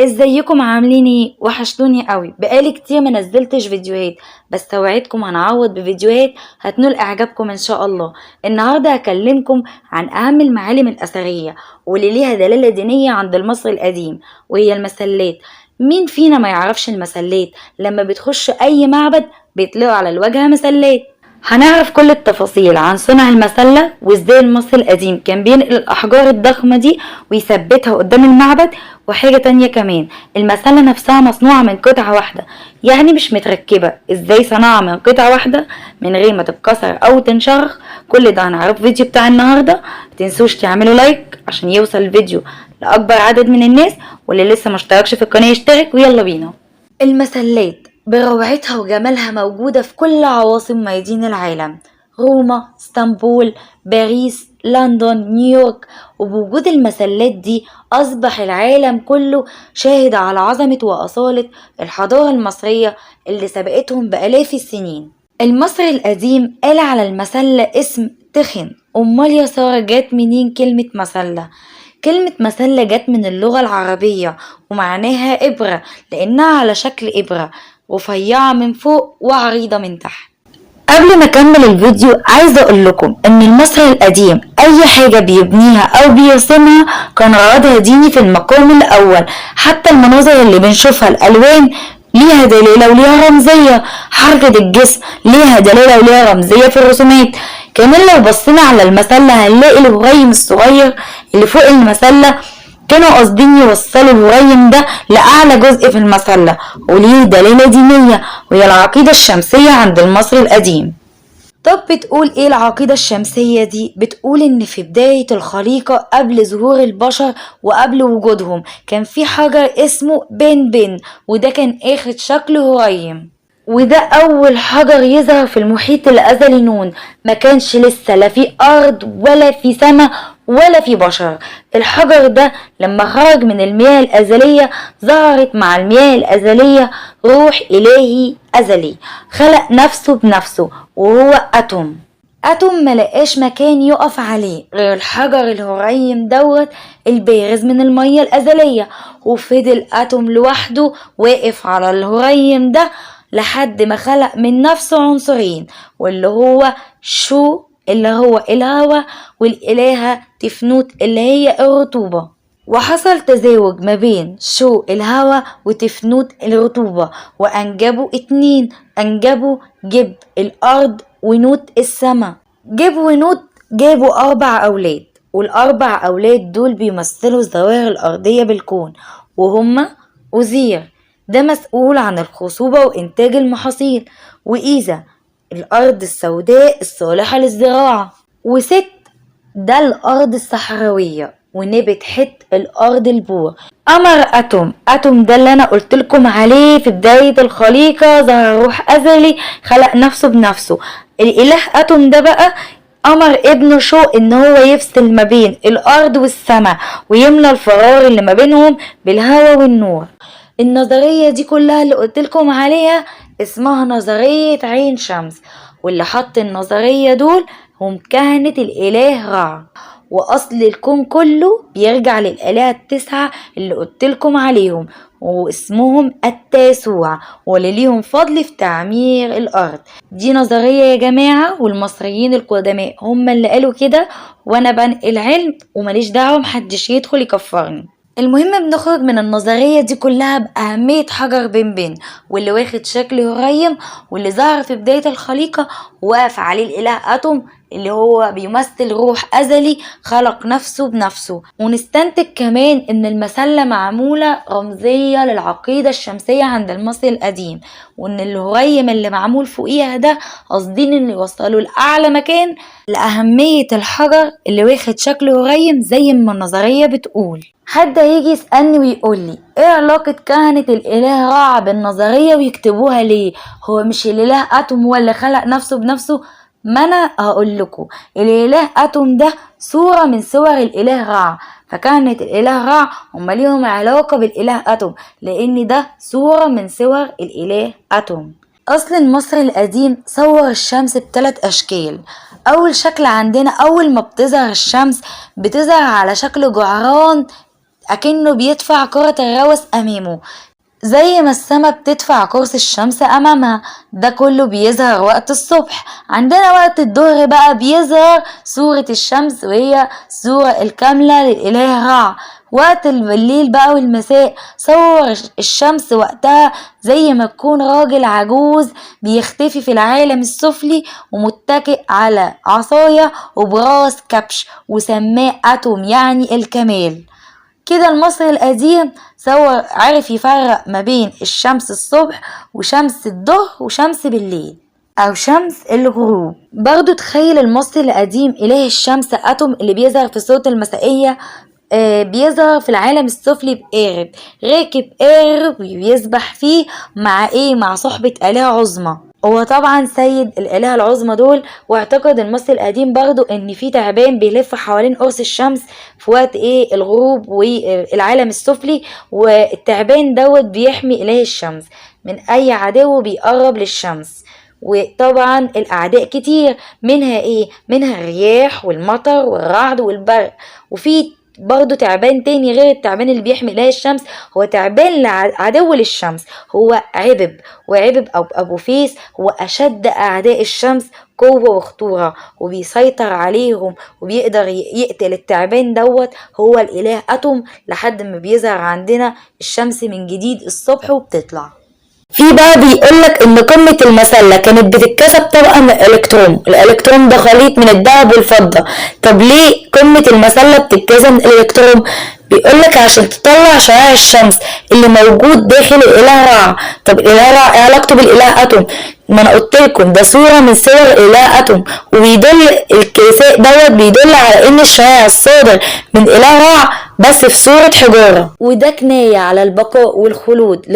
ازيكم عاملين ايه؟ وحشتوني قوي، بقالي كتير ما نزلتش فيديوهات، بس توعدكم هنعوض بفيديوهات هتنول اعجابكم ان شاء الله. النهارده هكلمكم عن اهم المعالم الاثريه واللي ليها دلاله دينيه عند المصري القديم، وهي المسلات. مين فينا ما يعرفش المسلات؟ لما بتخش اي معبد بيطلعوا على الواجهه مسلات. هنعرف كل التفاصيل عن صنع المسلة وازاي المصري القديم كان بينقل الأحجار الضخمة دي ويثبتها قدام المعبد. وحاجة تانية كمان، المسلة نفسها مصنوعة من قطعة واحدة، يعني مش متركبة. ازاي صنعها من قطعة واحدة من غير ما تتكسر أو تنشرخ؟ كل ده هنعرف في فيديو بتاع النهاردة. متنسوش تعملوا لايك عشان يوصل الفيديو لأكبر عدد من الناس، واللي لسه مشتركش في القناة يشترك، ويلا بينا. المسلات بروعتها وجمالها موجودة في كل عواصم ميادين العالم: روما، اسطنبول، باريس، لندن، نيويورك. وبوجود المسلات دي أصبح العالم كله شاهد على عظمة وأصالة الحضارة المصرية اللي سبقتهم بآلاف السنين. المصري القديم قال على المسلة اسم تخن. أمال يا سارة جات منين كلمة مسلة؟ كلمة مسلة جت من اللغة العربية ومعناها إبرة، لأنها على شكل إبرة، رفيعة من فوق وعريضة من تحت. قبل ما اكمل الفيديو عايزة اقول لكم ان المصري القديم اي حاجة بيبنيها او بيرسمها كان غرضها ديني في المقام الاول. حتى المناظر اللي بنشوفها، الالوان ليها دلالة وليها رمزية، حركة الجسم ليها دلالة وليها رمزية في الرسومات. كمان لو بصينا على المسلة هنلاقي الهريم الصغير اللي فوق المسلة كانوا قاصدين يوصلوا الهريم ده لأعلى جزء في المسلة، وليه دلالة دينية، وهي العقيدة الشمسية عند المصري القديم. طب بتقول ايه العقيدة الشمسية دي؟ بتقول ان في بداية الخليقة قبل ظهور البشر وقبل وجودهم كان في حجر اسمه بن، وده كان اخد شكل هريم، وده اول حجر يظهر في المحيط الازلي نون. ما كانش لسه لا في ارض ولا في سماء ولا في بشر. الحجر ده لما خرج من المياه الازلية ظهرت مع المياه الازلية روح الهي ازلي، خلق نفسه بنفسه، وهو اتوم ملقاش مكان يقف عليه غير الحجر الهريم دوت البارز من المية الازلية. وفضل اتوم لوحده واقف على الهريم ده لحد ما خلق من نفسه عنصرين، واللي هو شو اللي هو الهوا، والإلهة تفنوت اللي هي الرطوبة. وحصل تزاوج ما بين شو الهوا وتفنوت الرطوبة، وأنجبوا اتنين، أنجبوا جب الأرض ونوت السماء. جب ونوت جابوا 4 أولاد، والأربع أولاد دول بيمثلوا الظواهر الأرضية بالكون، وهما أوزير ده مسؤول عن الخصوبة وإنتاج المحاصيل، وإيزا الأرض السوداء الصالحة للزراعة، وست ده الأرض الصحراوية، ونبت حت الأرض البور. أمر أتوم ده اللي أنا قلتلكم عليه في بداية الخليقة، ظهر روح أزلي خلق نفسه بنفسه. الإله أتوم ده بقى أمر ابنه شو إن هو يفصل ما بين الأرض والسماء ويملى الفراغ اللي ما بينهم بالهواء والنور. النظرية دي كلها اللي قلتلكم عليها اسمها نظرية عين شمس، واللي حط النظرية دول هم كهنة الإله رع. وأصل الكون كله بيرجع للآلهة ال9 اللي قلتلكم عليهم، واسمهم التاسوع، واللي ليهم فضل في تعمير الأرض. دي نظرية يا جماعة، والمصريين القدماء هم اللي قالوا كده، وأنا بنقل علم ومليش دعوة محدش يدخل يكفرني. المهم بنخرج من النظرية دي كلها بأهمية حجر بن، واللي واخد شكل هريم، واللي ظهر في بداية الخليقة وقف عليه الإله أتوم اللي هو بيمثل روح أزلي خلق نفسه بنفسه. ونستنتج كمان إن المسلة معمولة رمزية للعقيدة الشمسية عند المصري القديم، وإن الهريم اللي معمول فوقيها ده قاصدين إن يوصلوا لأعلى مكان لأهمية الحجر اللي واخد شكل هريم زي ما النظرية بتقول. حد هيجي يسألني ويقولي ايه علاقة كهنة الإله رع بالنظرية ويكتبوها ليه؟ هو مش الإله أتوم هو اللي خلق نفسه بنفسه؟ ما أنا هقول لكم، الإله أتوم ده صورة من صور الإله رع، فكهنة الإله رع هم ليهم علاقة بالإله أتوم لأن ده صورة من صور الإله أتوم. أصل المصري القديم صور الشمس ب3 أشكال. أول شكل عندنا أول ما بتظهر الشمس بتظهر على شكل جعران أكنه بيدفع كرة الروس أمامه، زي ما السما بتدفع قرص الشمس أمامها. ده كله بيظهر وقت الصبح. عندنا وقت الظهر بقى بيظهر صورة الشمس، وهي الصورة الكاملة للإله رع. وقت الليل بقى والمساء صور الشمس وقتها زي ما تكون راجل عجوز بيختفي في العالم السفلي ومتكئ على عصاية وبراس كبش، وسماه أتوم يعني الكمال. كده المصري القديم عرف يفرق ما بين الشمس الصبح وشمس الظهر وشمس بالليل او شمس الغروب. برضو تخيل المصري القديم اله الشمس اتوم اللي بيظهر في صوت المسائية بيظهر في العالم السفلي بقارب، راكب قارب وبيسبح فيه مع صحبة آلهة عظمى. هو طبعا سيد الآلهة العظمى دول. واعتقد المصري القديم برضو ان في تعبان بيلف حوالين قرص الشمس في وقت الغروب والعالم السفلي، والتعبان دوت بيحمي إله الشمس من اي عدو بيقرب للشمس. وطبعا الاعداء كتير، منها الرياح والمطر والرعد والبرق. وفي برضو تعبان تاني غير التعبان اللي بيحمي إله الشمس، هو تعبان عدو للشمس، هو عبب. وعبب أو أبو فيس هو أشد أعداء الشمس قوة وخطورة، وبيسيطر عليهم وبيقدر يقتل التعبان دوت. هو الإله أتوم لحد ما بيظهر عندنا الشمس من جديد الصبح وبتطلع. في بقى بيقولك ان قمة المسلة كانت بتتكسب طبقة من الالكترون ده خليط من الذهب والفضة. طب ليه قمة المسلة بتتكسب من الالكترون؟ بيقولك عشان تطلع شعاع الشمس اللي موجود داخل الاله رع. طب الاله رع ايه علاقته بالاله اتوم؟ ما انا قلت لكم ده صورة من صور الاله اتوم، وبيدل الكيساء دوت بيدل على ان الشعاع الصادر من اله رع بس في صورة حجارة، وده كناية على البقاء والخلود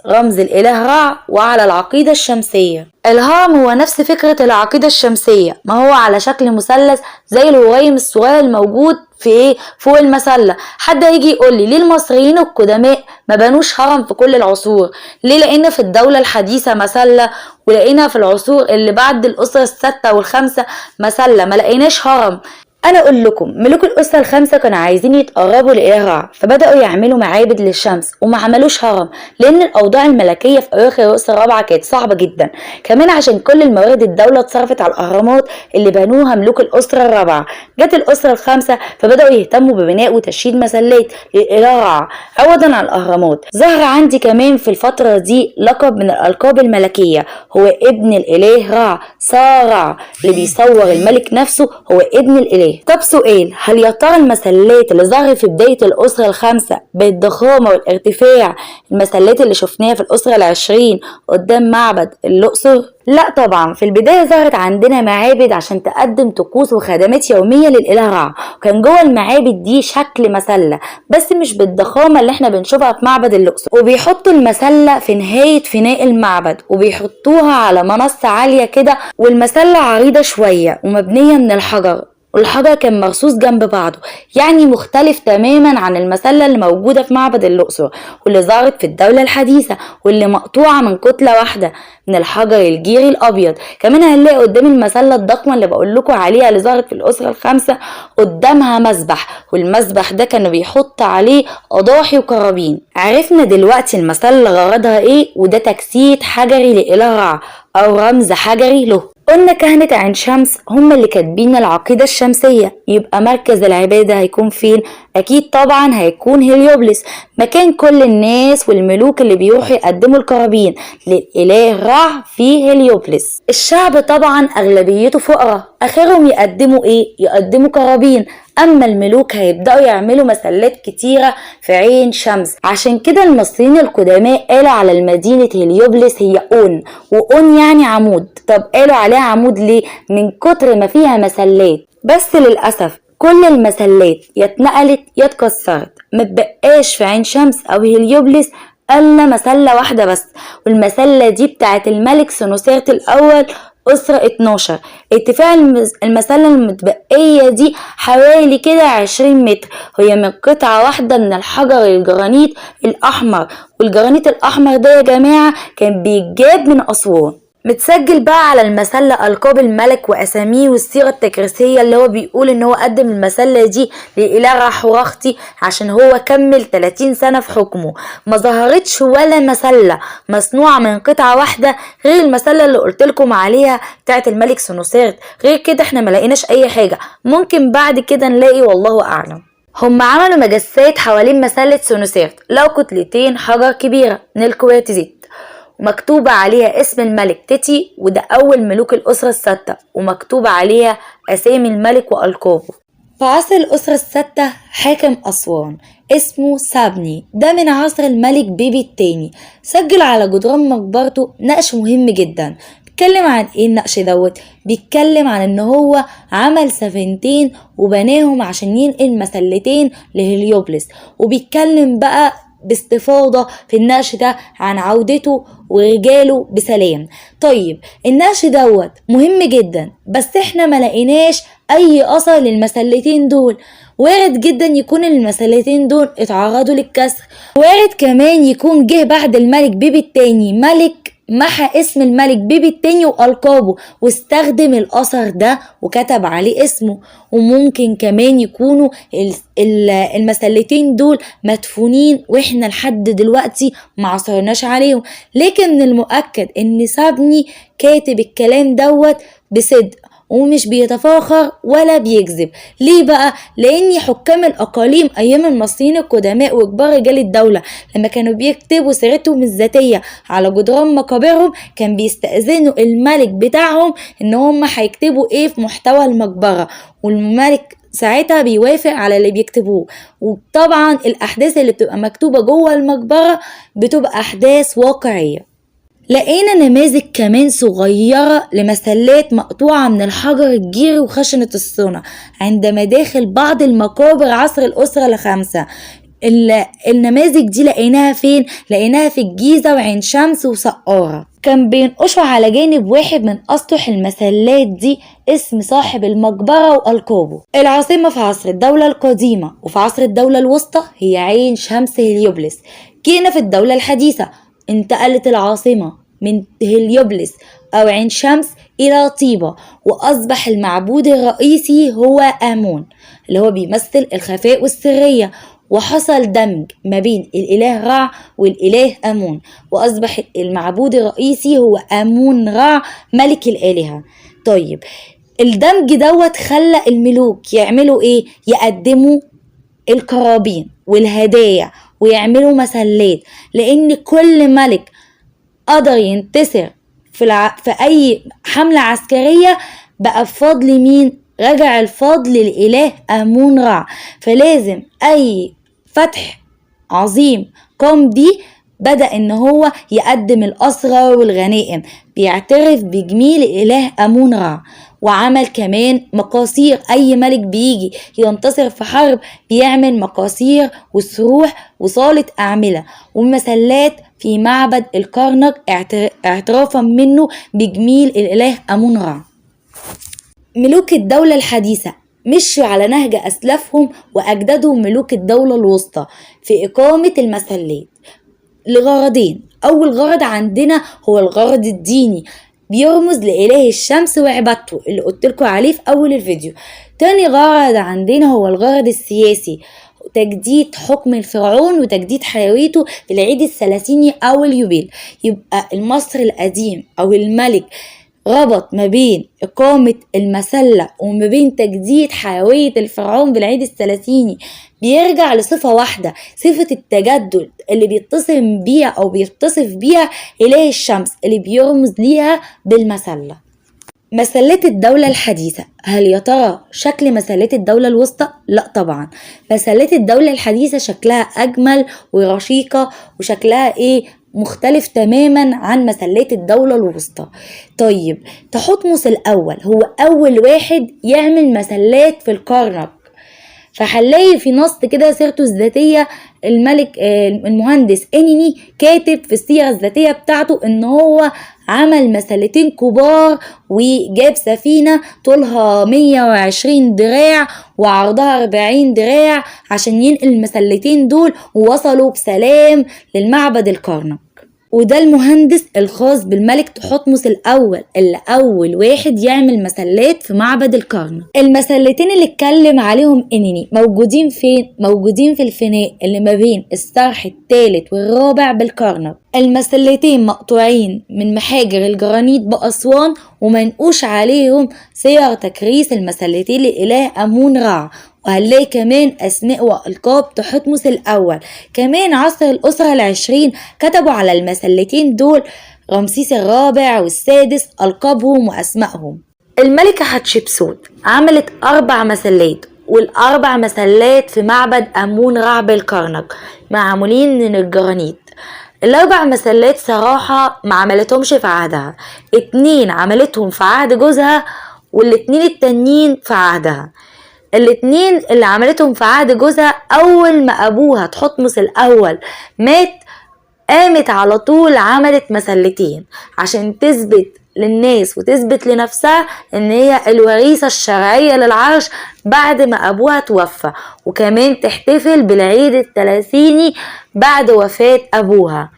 رمز الإله رع، وعلى العقيدة الشمسية. الهرم هو نفس فكرة العقيدة الشمسية، ما هو على شكل مثلث زي الهريم الصغير الموجود في فوق المسلة. حد هيجي يقول لي ليه المصريين القدماء ما بنوش هرم في كل العصور؟ ليه؟ لأن في الدولة الحديثة مسلة، ولقينا في العصور اللي بعد الأسرة الستة والخمسة مسلة، ما لقيناش هرم. انا اقول لكم ملوك الاسره الخمسه كانوا عايزين يتقربوا لاله رع، فبداوا يعملوا معابد للشمس وما عملوش هرم، لان الاوضاع الملكيه في اواخر الاسره الرابعه كانت صعبه جدا. كمان عشان كل الموارد الدوله اتصرفت على الاهرامات اللي بنوها ملوك الاسره الرابعه. جت الاسره الخامسه فبداوا يهتموا ببناء وتشييد مسلات للاله رع عوضا عن الاهرامات. ظهر عندي كمان في الفتره دي لقب من الالقاب الملكيه، هو ابن الاله رع، صارع، اللي بيصور الملك نفسه هو ابن الاله. طب سؤال، هل يا ترى المسلات اللي ظهرت في بداية الأسرة الخامسة بالضخامة والارتفاع المسلات اللي شفناها في الأسرة العشرين قدام معبد الأقصر؟ لا طبعا. في البداية ظهرت عندنا معابد عشان تقدم طقوس وخدمات يومية للإله رع، وكان جوه المعابد دي شكل مسلة بس مش بالضخامة اللي احنا بنشوفها في معبد الأقصر، وبيحطوا المسلة في نهاية فناء المعبد وبيحطوها على منصة عالية كده، والمسلة عريضة شوية ومبنية من الحجر، والحجر كان مرصوص جنب بعضه، يعني مختلف تماما عن المسلة اللي موجودة في معبد الأقصر واللي ظهرت في الدولة الحديثة، واللي مقطوعة من كتلة واحدة من الحجر الجيري الأبيض. كمان هنلاقي قدام المسلة الضخمة اللي بقول لكم عليها اللي ظهرت في الأسرة الخامسة قدامها مسبح، والمسبح ده كانوا بيحط عليه أضاحي وقرابين. عرفنا دلوقتي المسلة غرضها ايه، وده تجسيد حجري لإله رع أو رمز حجري له. قلنا كهنة عين شمس هم اللي كاتبين العقيدة الشمسية، يبقى مركز العبادة هيكون فين؟ أكيد طبعا هيكون هليوبلس، مكان كل الناس والملوك اللي بيروحوا يقدموا القرابين للإله رع في هليوبلس. الشعب طبعا أغلبيته فقراء، آخرهم يقدموا إيه؟ يقدموا قرابين. أما الملوك هيبدأوا يعملوا مسلات كتيرة في عين شمس. عشان كده المصريين القدماء قالوا على المدينة هليوبلس هي أون، وأون يعني عمود. طب قالوا عليها عمود ليه؟ من كتر ما فيها مسلات. بس للأسف كل المسلات يا اتنقلت يا اتكسرت، متبقاش في عين شمس أو هليوبلس إلا مسلة واحدة بس، والمسلة دي بتاعت الملك سنوسرت الأول أسرة 12. ارتفاع المسلة المتبقية دي حوالي كده 20 متر، هي من قطعة واحدة من الحجر الجرانيت الأحمر، والجرانيت الأحمر ده يا جماعة كان بيتجاب من أسوان. متسجل بقى على المسلة ألقاب الملك وأساميه والسيرة التكريسية اللي هو بيقول إن هو قدم المسلة دي لإله رحورختي عشان هو كمل 30 سنة في حكمه. ما ظهرتش ولا مسلة مصنوعة من قطعة واحدة غير المسلة اللي قلتلكم عليها بتاعت الملك سنوسرت. غير كده احنا ملاقيناش أي حاجة، ممكن بعد كده نلاقي، والله أعلم. هم عملوا مجسات حوالين مسلة سنوسرت، لقوا كتلتين حجر كبيرة من الكوارتزيت ومكتوبة عليها اسم الملك تيتي، وده أول ملوك الأسرة الستة، ومكتوبة عليها أسامي الملك وألقابه. في عصر الأسرة الستة حاكم أسوان اسمه سابني، ده من عصر الملك بيبي التاني. سجل على جدران مقبرته نقش مهم جدا. بيتكلم عن ايه النقش دوت؟ بيتكلم عن ان هو عمل سفينتين وبناهم عشان ينقل مسلتين لهليوبلس، وبيتكلم بقى باستفاضة في النقش ده عن عودته ورجاله بسلام. طيب النقش دوت مهم جدا، بس احنا ملقيناش اي اثر للمسلتين دول. وارد جدا يكون المسلتين دول اتعرضوا للكسر، وارد كمان يكون جه بعد الملك بيبي التاني ملك محى اسم الملك بيبي التاني وألقابه واستخدم الأثر ده وكتب عليه اسمه. وممكن كمان يكونوا المسلتين دول مدفونين واحنا لحد دلوقتي معصرناش عليهم، لكن من المؤكد ان سابني كاتب الكلام دوت بصدق ومش بيتفاخر ولا بيكذب. ليه بقى؟ لان حكام الاقاليم ايام المصريين القدماء وكبار رجال الدولة لما كانوا بيكتبوا سيرتهم الذاتية على جدران مقابرهم كان بيستأذنوا الملك بتاعهم ان هم هيكتبوا ايه في محتوى المقبرة، والملك ساعتها بيوافق على اللي بيكتبوه. وطبعا الاحداث اللي بتبقى مكتوبة جوه المقبرة بتبقى احداث واقعية. لقينا نماذج كمان صغيرة لمسلات مقطوعة من الحجر الجيري وخشنة الصنع عند مداخل بعض المقابر عصر الأسرة الخامسة. النماذج دي لقيناها فين؟ لقيناها في الجيزة وعين شمس وسقارة. كان بينقشوا على جانب واحد من أسطح المسلات دي اسم صاحب المقبرة وألقابه. العاصمة في عصر الدولة القديمة وفي عصر الدولة الوسطى هي عين شمس هليوبلس. جينا في الدولة الحديثة انتقلت العاصمة من هليوبلس أو عين شمس إلى طيبة، وأصبح المعبود الرئيسي هو آمون اللي هو بيمثل الخفاء والسرية. وحصل دمج ما بين الإله رع والإله آمون، وأصبح المعبود الرئيسي هو آمون رع ملك الآلهة. طيب الدمج دوت خلى الملوك يعملوا إيه؟ يقدموا القرابين والهدايا ويعملوا مسلات، لأن كل ملك قدر ينتصر في أي حملة عسكرية بقى بفضل مين؟ رجع الفضل لإله آمون رع. فلازم أي فتح عظيم قام بيه بدأ إن هو يقدم الأسرى والغنائم، بيعترف بجميل الإله آمون رع. وعمل كمان مقاصير، أي ملك بيجي ينتصر في حرب بيعمل مقاصير وسروح وصالة أعملة ومسلات في معبد الكرنك اعترافا منه بجميل الإله آمون رع. ملوك الدولة الحديثة مشوا على نهج أسلافهم وأجدادهم ملوك الدولة الوسطى في إقامة المسلات لغرضين. أول غرض عندنا هو الغرض الديني، بيرمز لإله الشمس وعبادته اللي قلتلكوا عليه في أول الفيديو. تاني غرض عندنا هو الغرض السياسي، تجديد حكم الفرعون وتجديد حيويته في العيد الثلاثيني أو اليوبيل. يبقى المصري القديم أو الملك ربط ما بين إقامة المسلة وما بين تجديد حيوية الفرعون بالعيد الثلاثيني، بيرجع لصفة واحدة، صفة التجدد اللي بيتصف بيها أو بيتصف بيها إله الشمس اللي بيرمز ليها بالمسلة. مسلات الدولة الحديثة، هل يا ترى شكل مسلات الدولة الوسطى؟ لا طبعا، مسلات الدولة الحديثة شكلها أجمل ورشيقة وشكلها مختلف تماما عن مسلات الدولة الوسطى. طيب تحتمس الأول هو أول واحد يعمل مسلات في الكرنك، فهنلاقي في نص كده سيرته الذاتية الملك المهندس انيني كاتب في السيرة الذاتية بتاعته ان هو عمل مسلتين كبار وجاب سفينة طولها 120 دراع وعرضها 40 دراع عشان ينقل المسلتين دول، ووصلوا بسلام للمعبد الكرنك. وده المهندس الخاص بالملك تحتمس الأول اللي أول واحد يعمل مسلات في معبد الكرنك. المسلتين اللي اتكلم عليهم إنيني موجودين فين؟ موجودين في الفناء اللي ما بين الصرح الثالث والرابع بالكرنك. المسلتين مقطوعين من محاجر الجرانيت بأسوان ومنقوش عليهم صيغ تكريس المسلتين للإله أمون رع، وهنلاقي كمان أسماء وألقاب تحتمس الأول. كمان عصر الأسرة العشرين كتبوا على المسلتين دول رمسيس الرابع والسادس ألقابهم وأسمائهم. الملكة حتشبسوت عملت 4 مسلات، والأربع مسلات في معبد أمون رع بالكرنك معمولين من الجرانيت. ال4 مسلات صراحة ما عملتهمش في عهدها، 2 عملتهم في عهد جوزها وال2 التانيين في عهدها. ال2 اللي عملتهم في عهد جوزها أول ما أبوها تحتمس الأول مات قامت على طول عملت مسلتين عشان تثبت للناس وتثبت لنفسها ان هي الوريثة الشرعية للعرش بعد ما ابوها توفى، وكمان تحتفل بالعيد الثلاثيني بعد وفاة ابوها.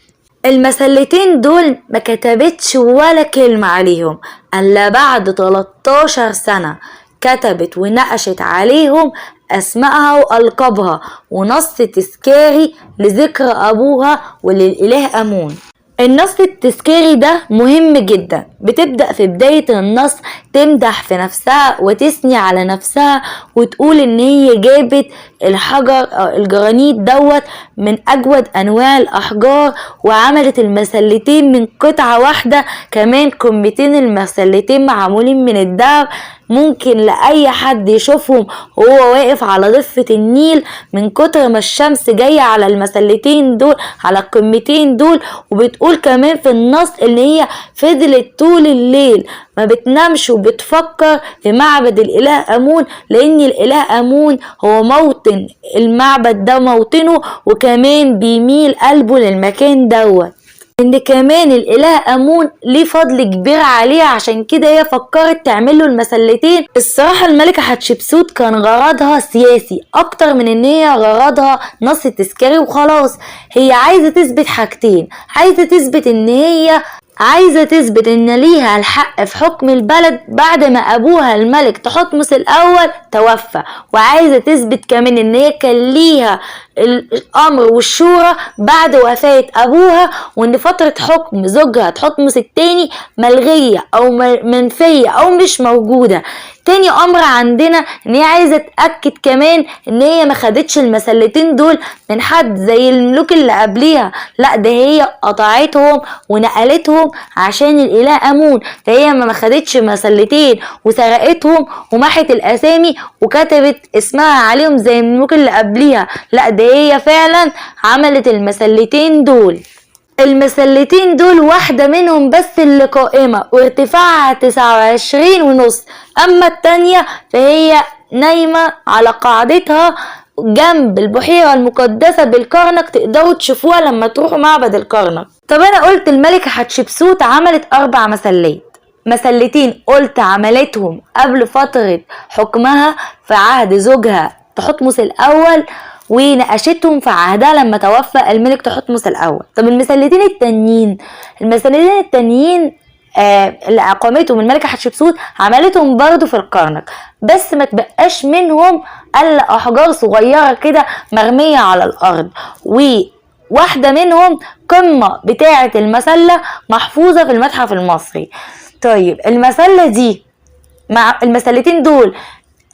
المسلتين دول ما كتبتش ولا كلمة عليهم الا بعد 13 سنة كتبت ونقشت عليهم اسمائها والقابها ونص تذكاري لذكر ابوها وللاله امون. النص التذكاري ده مهم جدا، بتبدأ في بداية النص تمدح في نفسها وتثني على نفسها وتقول ان هي جابت الحجر او الجرانيت دوت من اجود انواع الاحجار، وعملت المسلتين من قطعة واحدة. كمان كمتين المسلتين معمولين من الدهب، ممكن لأي حد يشوفهم وهو واقف على ضفة النيل من كتر ما الشمس جاية على المسلتين دول على القمتين دول. وبتقول كمان في النص ان هي فضلت طول الليل ما بتنامش وبتفكر في معبد الاله امون، لان الاله امون هو موطن المعبد ده موطنه، وكمان بيميل قلبه للمكان دوت، ان كمان الاله امون ليه فضل كبير عليه، عشان كده هي فكرت تعمله المسلتين. الصراحة الملكة حتشبسوت كان غرضها سياسي اكتر من ان هي غرضها نص تذكاري وخلاص. هي عايزة تثبت حاجتين، عايزة تثبت ان ليها الحق في حكم البلد بعد ما ابوها الملك تحتمس الاول توفى، وعايزة تثبت كمان ان هي كان ليها الامر والشورى بعد وفاة ابوها، وان فترة حكم زوجها تحتمس التاني ملغية او منفية او مش موجودة. تاني امر عندنا ان هي عايزة تأكد كمان ان هي ما خدتش المسلتين دول من حد زي الملوك اللي قبليها، لا ده هي قطعتهم ونقلتهم عشان الاله امون. فهي ما خدتش مسلتين وسرقتهم ومحت الاسامي وكتبت اسمها عليهم زي الملوك اللي قبليها، لا ده هي فعلا عملت المسلتين دول. المسلتين دول واحدة منهم بس اللي قائمة وارتفاعها 29.5، اما التانية فهي نايمة على قاعدتها جنب البحيرة المقدسة بالكرنك، تقدروا تشوفوها لما تروحوا معبد الكرنك. طب انا قلت الملكة حتشبسوت عملت 4 مسلات، مسلتين قلت عملتهم قبل فترة حكمها في عهد زوجها تحتمس الاول، ونقشتهم في عهدها لما توفى الملك تحتمس الاول. طب المسلتين التانيين اللي اقامتهم الملكة حتشبسوت عملتهم برضو في الكرنك، بس ما تبقاش منهم الا احجار صغيرة كده مرمية على الارض، وواحدة منهم قمة بتاعة المسلة محفوظة في المتحف المصري. طيب المسلة دي مع المسلتين دول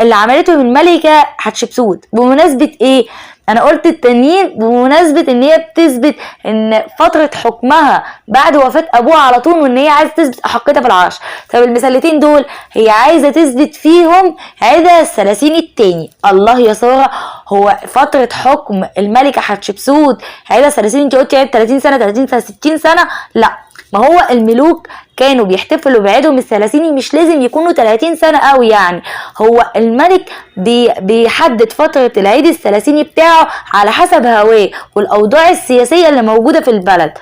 اللي عملتهم الملكة حتشبسوت بمناسبة ايه؟ انا قلت التانيين بمناسبة ان هي بتثبت ان فترة حكمها بعد وفاة ابوها على طول، وان هي عايزة تثبت احقيتها في العرش. طب المسلتين دول هي عايزة تثبت فيهم عدا الثلاثين التاني. الله يا سارة، هو فترة حكم الملكة حتشبسوت عدا الثلاثين؟ انت قلتي عدا 30 سنة 30 سنة 60 سنة، لا ما هو الملوك كانوا بيحتفلوا بعيدهم الثلاثيني مش لازم يكونوا 30 سنة قوي، يعني هو الملك بيحدد فترة العيد الثلاثيني بتاعه على حسب هواه والأوضاع السياسية اللي موجودة في البلد.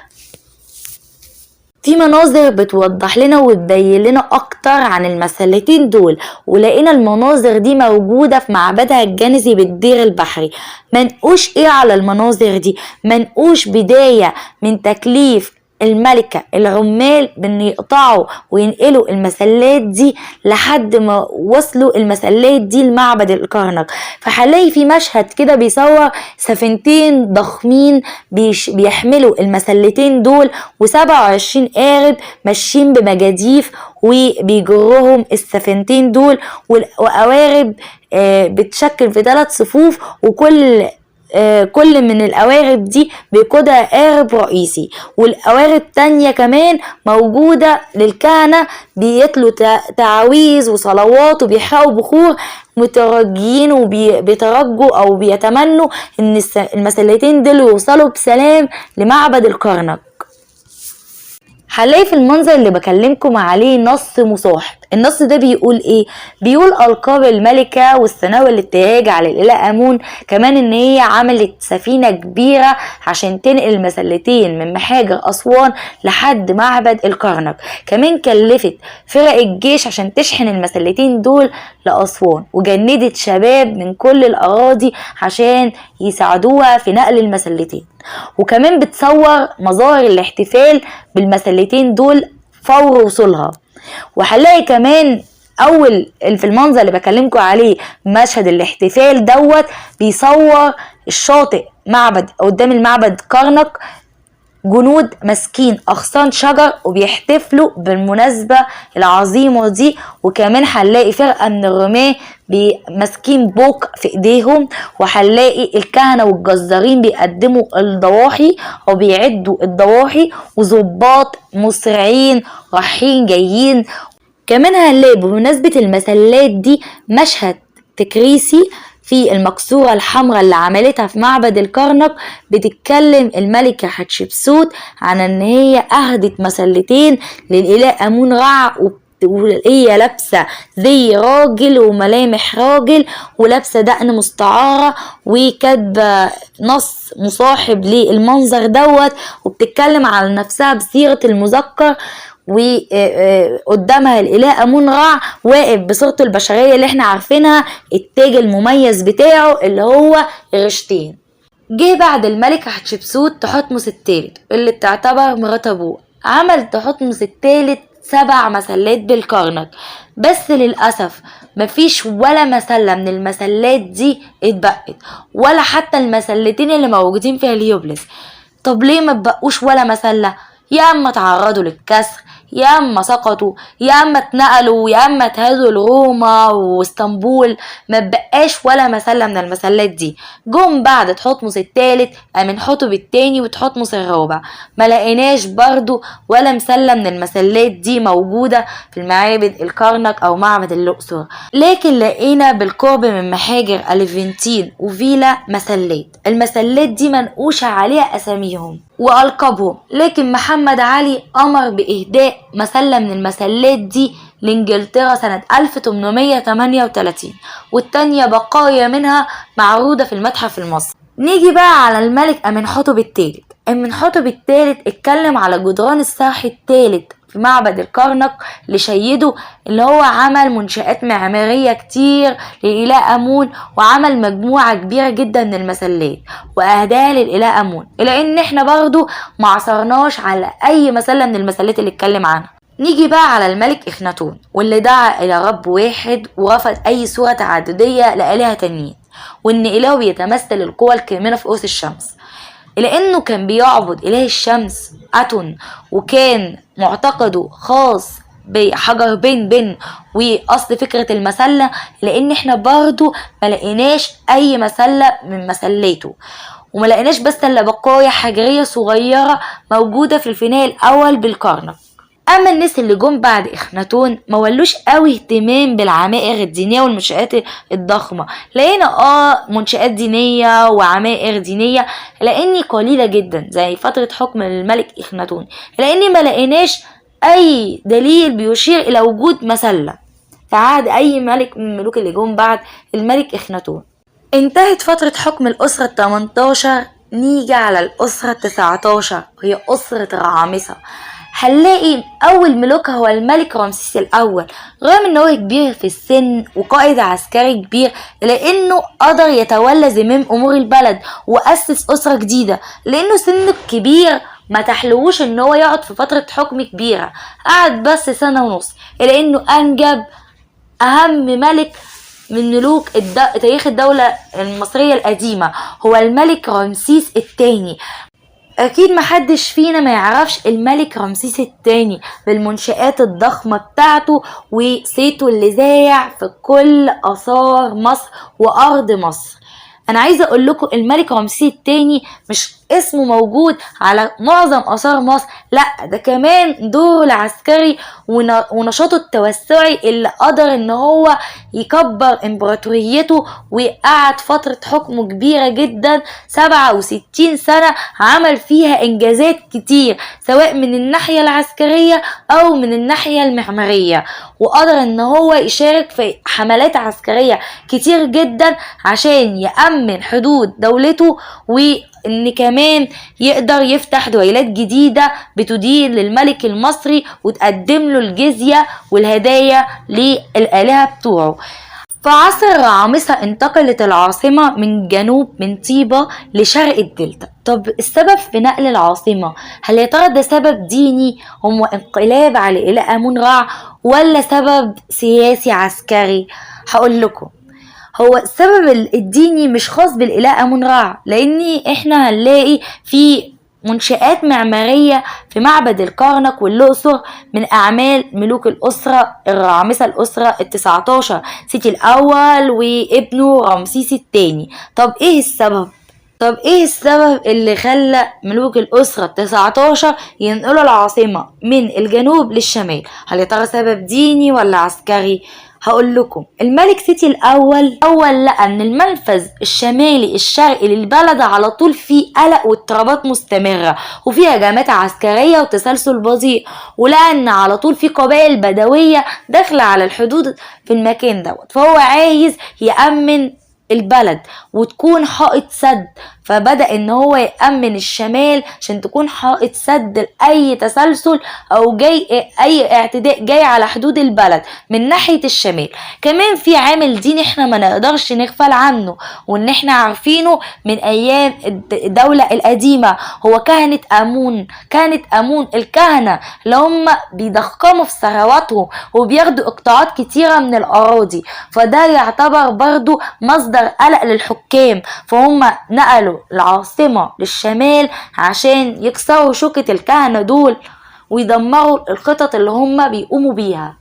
في مناظر بتوضح لنا وتبين لنا اكتر عن المسلتين دول، ولقينا المناظر دي موجودة في معبدها الجنزي بالدير البحري. منقوش ايه على المناظر دي؟ منقوش بداية من تكليف الملكة العمال بان يقطعوا وينقلوا المسلات دي لحد ما وصلوا المسلات دي لمعبد الكرنك. فهنلاقي في مشهد كده بيصور سفينتين ضخمين بيحملوا المسلتين دول، و27 قارب ماشيين بمجاديف وبيجرهم السفينتين دول، وقوارب بتشكل في 3 صفوف، وكل كل من القوارب دي بيقودها قارب رئيسي، والقوارب تانية كمان موجودة للكهنة بيتلوا تعاويذ وصلوات وبيحرقوا بخور مترجين وبيترجوا او بيتمنوا ان المسلتين دول يوصلوا بسلام لمعبد الكرنك. هنلاقي في المنظر اللي بكلمكم عليه نص مصاحب. النص ده بيقول ايه؟ بيقول القاب الملكة والثناء والابتهاج على الاله امون، كمان ان هي عملت سفينة كبيرة عشان تنقل المسلتين من محاجر اسوان لحد معبد الكرنك، كمان كلفت فرق الجيش عشان تشحن المسلتين دول لاسوان، وجندت شباب من كل الاراضي عشان يساعدوها في نقل المسلتين، وكمان بتصور مظاهر الاحتفال بالمسلتين دول فور وصولها. وهنلاقي كمان اول في المنظر اللي بكلمكم عليه مشهد الاحتفال دوت بيصور الشاطئ معبد قدام المعبد كرنك جنود ماسكين اغصان شجر وبيحتفلوا بالمناسبة العظيمة دي، وكمان هنلاقي فرقة من الرماة ماسكين بوق في ايديهم، وهنلاقي الكهنة والجزارين بيقدموا الضواحي او بيعدوا الضواحي، وظباط مسرعين رايحين جايين. كمان هنلاقي بمناسبة المسلات دي مشهد تكريسي في المقصورة الحمراء اللي عملتها في معبد الكرنك، بتتكلم الملكة حتشبسوت عن ان هي اهدت مسلتين للاله امون رع، وهي لابسه زي راجل وملامح راجل ولابسه دقن مستعاره، وكاتبه نص مصاحب للمنظر دوت، وبتتكلم على نفسها بصيغه المذكر، وقدامها الاله امون رع واقف بصورته البشريه اللي احنا عارفينها، التاج المميز بتاعه اللي هو رشتين. جه بعد الملكه حتشبسوت تحتمس الثالث اللي بتعتبر مرات ابوه، عمل تحتمس الثالث 7 مسلات بالكرنك، بس للأسف مفيش ولا مسلة من المسلات دي اتبقت، ولا حتى المسلتين اللي موجودين في هليوبلس. طب ليه ما اتبقوش ولا مسلة؟ يا اما تعرضوا للكسر، يا اما سقطوا، يا اما اتنقلوا، يا اما اتهزوا لروما واسطنبول، ما بقاش ولا مسلة من المسلات دي. جم بعد تحتمس الثالث امنحتب الثاني وتحتمس الرابع، ما لقيناش برضو ولا مسلة من المسلات دي موجودة في المعابد الكرنك او معبد الاقصر، لكن لقينا بالقرب من محاجر اليفنتين وفيلا مسلات. المسلات دي منقوشة عليها اساميهم وألقابهم، لكن محمد علي أمر بإهداء مسلة من المسلات دي لإنجلترا سنة 1838، والتانية بقايا منها معروضة في المتحف المصري. نيجي بقى على الملك أمنحتب الثالث. أمنحتب الثالث اتكلم على جدران الصرح الثالث في معبد الكرنك لشيده، اللي هو عمل منشآت معمارية كتير للإله أمون، وعمل مجموعة كبيرة جدا من المسلات وأهداها للإله أمون، إلى إن إحنا برضو معصرناش على أي مسلة من المسلات اللي اتكلم عنها. نيجي بقى على الملك إخناتون، واللي دعا إلى رب واحد ورفض أي صورة تعددية لآلهة تانيين، وإن إلهه بيتمثل القوى الكامنة في قوس الشمس، لأنه كان بيعبد إله الشمس أتون، وكان معتقده خاص بحجر بن وأصل فكرة المسلة، لأن احنا برضو ملقيناش أي مسلة من مسلاته، وملقيناش بس إلا بقايا حجرية صغيرة موجودة في الفناء الأول بالكرنك. اما الناس اللي جم بعد اخناتون ما ولوش قوي اهتمام بالعمائر الدينيه والمنشآت الضخمه، لقينا منشآت دينيه وعمائر دينيه لاني قليله جدا زي فتره حكم الملك اخناتون، لاني ما لقيناش اي دليل بيشير الى وجود مسله في عهد اي ملك من الملوك اللي جم بعد الملك اخناتون. انتهت فتره حكم الاسره 18. نيجي على الاسره 19 هي اسره رعامسة. هنلاقي اول ملوك هو الملك رمسيس الاول، رغم ان هو كبير في السن وقائد عسكري كبير، لانه قدر يتولى زمام امور البلد واسس اسرة جديدة، لانه سنه كبير ما تحلوش ان هو يقعد في فترة حكم كبيرة، قعد بس سنة ونص، الا انه انجب اهم ملك من ملوك تاريخ الدولة المصرية القديمة، هو الملك رمسيس الثاني. اكيد محدش فينا ما يعرفش الملك رمسيس الثاني بالمنشآت الضخمة بتاعته وصيته اللي ذايع في كل اثار مصر وارض مصر. انا عايزه اقول لكم الملك رمسيس الثاني مش اسمه موجود على معظم اثار مصر، لا ده كمان دوره العسكري ونشاطه التوسعي اللي قدر ان هو يكبر امبراطوريته، وقعد فترة حكمه كبيرة جدا 67 سنة، عمل فيها انجازات كتير سواء من الناحية العسكرية او من الناحية المعمارية، وقدر ان هو يشارك في حملات عسكرية كتير جدا عشان يأمن حدود دولته، وان كمان يقدر يفتح دويلات جديدة بتدين للملك المصري وتقدم له الجزية والهدايا للآلهة بتوعه. في عصر الرعامسة انتقلت العاصمة من جنوب من طيبة لشرق الدلتا. طب السبب في نقل العاصمة، هل يا ترى ده سبب ديني هو انقلاب على إله آمون رع، ولا سبب سياسي عسكري؟ هقول لكم، هو السبب الديني مش خاص بالإله آمون رع، لأن احنا هنلاقي في منشآت معمارية في معبد الكرنك والأقصر من أعمال ملوك الأسرة الرعامسة، الأسرة ال19، سيتي الأول وابنه رمسيس الثاني. طب إيه السبب؟ اللي خلى ملوك الأسرة ال19 ينقلوا العاصمة من الجنوب للشمال؟ هل يا ترى سبب ديني ولا عسكري؟ هقول لكم، الملك سيتي الأول لقى ان المنفذ الشمالي الشرقي للبلد على طول فيه قلق واضطرابات مستمرة وفيه هجمات عسكرية وتسلسل بطيء، ولقى ان على طول فيه قبائل بدوية داخلة على الحدود في المكان دوت، فهو عايز يأمن البلد وتكون حائط سد، فبدأ ان هو يأمن الشمال عشان تكون حائط سد لأي تسلسل او جاي اي اعتداء جاي على حدود البلد من ناحية الشمال. كمان في عامل ديني احنا ما نقدرش نغفل عنه، وان احنا عارفينه من ايام الدولة القديمة، هو كهنة امون الكهنة اللي هم بيضخموا في ثرواتهم وبياخدوا اقطاعات كتيرة من الاراضي، فده يعتبر برضو مصدر قلق للحكام، فهم نقلوا العاصمة للشمال عشان يكسروا شوكة الكهنة دول ويدمروا الخطط اللي هم بيقوموا بيها.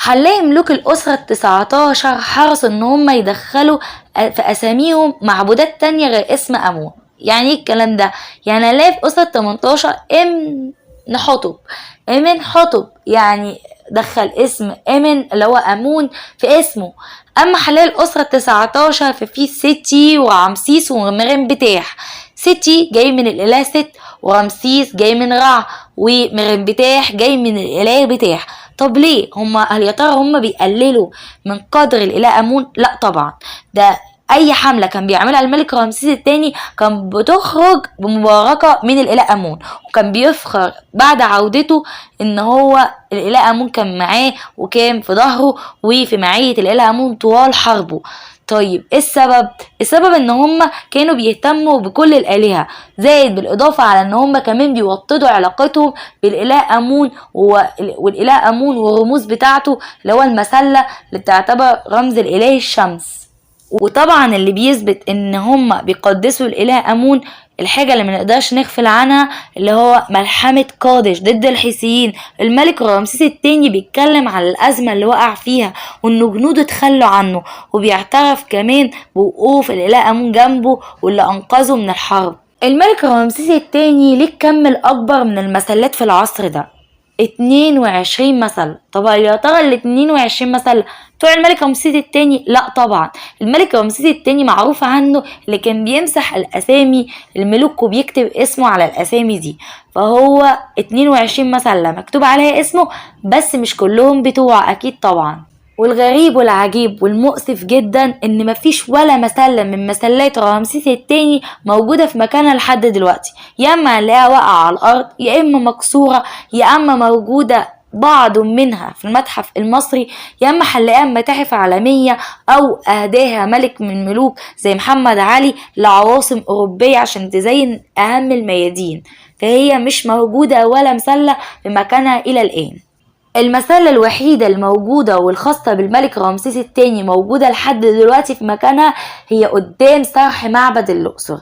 هنلاقي ملوك الأسرة ال19 حرصوا ان هم يدخلوا في اساميهم معبودات تانية غير اسم امون. يعني ايه الكلام ده؟ يعني هنلاقي في أسرة 18 امن حطب، يعني دخل اسم امن اللي هو امون في اسمه. اما حلال الاسرة ال19 ففي ستي ورمسيس ومريم بتاح. ستي جاي من الاله ست، ورمسيس جاي من رع، ومريم بتاح جاي من الاله بتاح. طب ليه هل يا ترى هم بيقللوا من قدر الاله امون؟ لا طبعا، ده اي حملة كان بيعملها الملك رمسيس الثاني كان بتخرج بمباركة من الاله امون، وكان بيفخر بعد عودته ان هو الاله امون كان معاه وكان في ظهره وفي معية الاله امون طوال حربه. طيب ايه السبب؟ السبب ان هم كانوا بيهتموا بكل الالهة، زائد بالاضافة على ان هم كمان بيوطدوا علاقتهم بالاله امون والاله امون والرموز بتاعته اللي هو المسلة اللي بتعتبر رمز الاله الشمس. وطبعا اللي بيثبت ان هم بيقدسوا الاله امون الحاجة اللي منقدرش نغفل عنها اللي هو ملحمة قادش ضد الحيثيين. الملك رمسيس الثاني بيتكلم على الأزمة اللي وقع فيها وإنه جنوده تخلوا عنه، وبيعترف كمان بوقوف الإله آمون جنبه واللي أنقذه من الحرب. الملك رمسيس الثاني ليه كم الأكبر من المسلات في العصر ده، 22 مسلة. طب يا ترى ال 22 مسلة بتوع الملك رمسيس الثاني؟ لا طبعا، الملك رمسيس الثاني معروف عنه اللي كان بيمسح الاسامي الملوك وبيكتب اسمه على الاسامي دي، فهو 22 مسلة مكتوب عليها اسمه، بس مش كلهم بتوع اكيد طبعا. والغريب والعجيب والمؤسف جدا ان مفيش ولا مسلة من مسلات رمسيس الثاني موجودة في مكانها لحد دلوقتي، يا اما هنلاقيها واقعة على الارض، يا اما مكسورة، يا اما موجودة بعض منها في المتحف المصري، يا اما هنلاقيها متاحف عالمية او اهداها ملك من ملوك زي محمد علي لعواصم اوروبية عشان تزين اهم الميادين. فهي مش موجودة ولا مسلة في مكانها إلى الآن. المسلة الوحيدة الموجودة والخاصة بالملك رمسيس الثاني موجودة لحد دلوقتي في مكانها هي قدام صرح معبد الأقصر.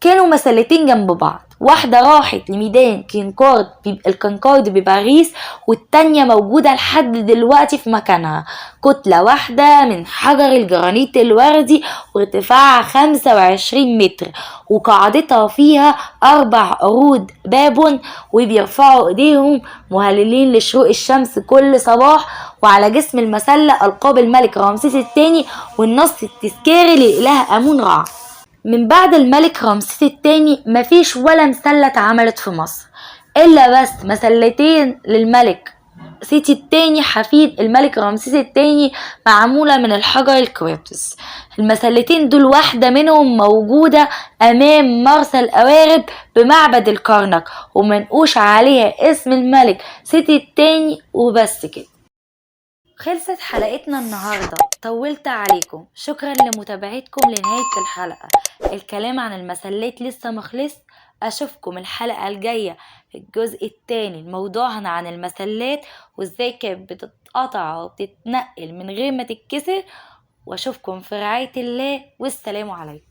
كانوا مسلتين جنب بعض، واحدة راحت لميدان الكونكورد بباريس، والتانية موجودة لحد دلوقتي في مكانها، كتلة واحدة من حجر الجرانيت الوردي وارتفاعها 25 متر، وقاعدتها فيها 4 عروض باب، وبيرفعوا ايديهم مهللين لشروق الشمس كل صباح. وعلى جسم المسلة ألقاب الملك رمسيس الثاني والنص التذكاري للإله آمون رع. من بعد الملك رمسيس الثاني مفيش ولا مسلة اتعملت في مصر، إلا بس مسلتين للملك سيتي الثاني حفيد الملك رمسيس الثاني معمولة من الحجر الكوارتز. المسلتين دول واحدة منهم موجودة أمام مرسى القوارب بمعبد الكرنك، ومنقوش عليها اسم الملك سيتي الثاني. وبس كده خلصت حلقتنا النهاردة، طولت عليكم، شكرا لمتابعتكم لنهاية الحلقة. الكلام عن المسلات لسه مخلص، اشوفكم الحلقة الجاية في الجزء الثاني الموضوع عن المسلات وازاي كانت بتتقطع وبتتنقل من غير ما تتكسر. واشوفكم في رعاية الله، والسلام عليكم.